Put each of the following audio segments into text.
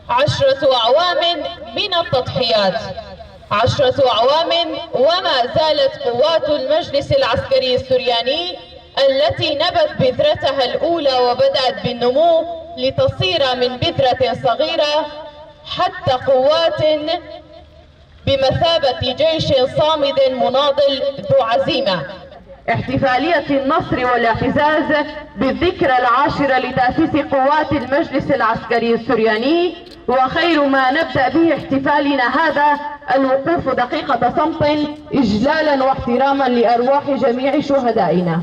10 أعوام من التضحيات، 10 أعوام وما زالت قوات المجلس العسكري السرياني التي نبت بذرتها الأولى وبدأت بالنمو لتصير من بذرة صغيرة حتى قوات بمثابة جيش صامد مناضل ذو عزيمة. احتفالية النصر والاعتزاز بالذكرى 10 لتأسيس قوات المجلس العسكري السرياني، وخير ما نبدأ به احتفالنا هذا الوقوف دقيقة صمت إجلالا واحتراما لأرواح جميع شهدائنا.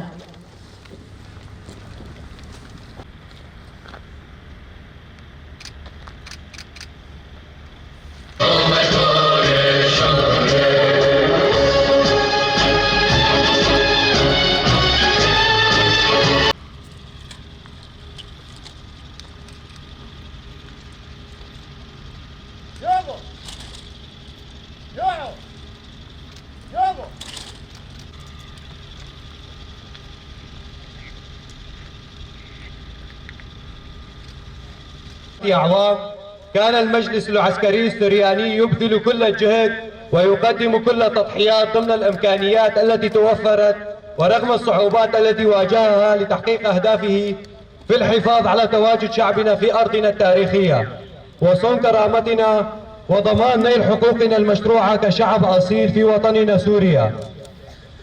أعوام كان المجلس العسكري السرياني يبذل كل الجهد ويقدم كل التضحيات ضمن الإمكانيات التي توفرت ورغم الصعوبات التي واجهها لتحقيق أهدافه في الحفاظ على تواجد شعبنا في أرضنا التاريخية وصون كرامتنا وضمان نيل حقوقنا المشروعة كشعب أصيل في وطننا سوريا.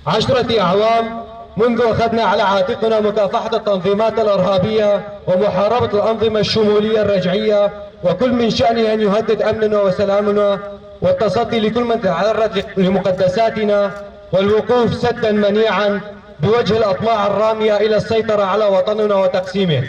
10 أعوام منذ أخذنا على عاتقنا مكافحة التنظيمات الإرهابية ومحاربة الأنظمة الشمولية الرجعية وكل من شأنه أن يهدد أمننا وسلامنا والتصدي لكل من تعرض لمقدساتنا والوقوف سدا منيعا بوجه الأطماع الرامية إلى السيطرة على وطننا وتقسيمه.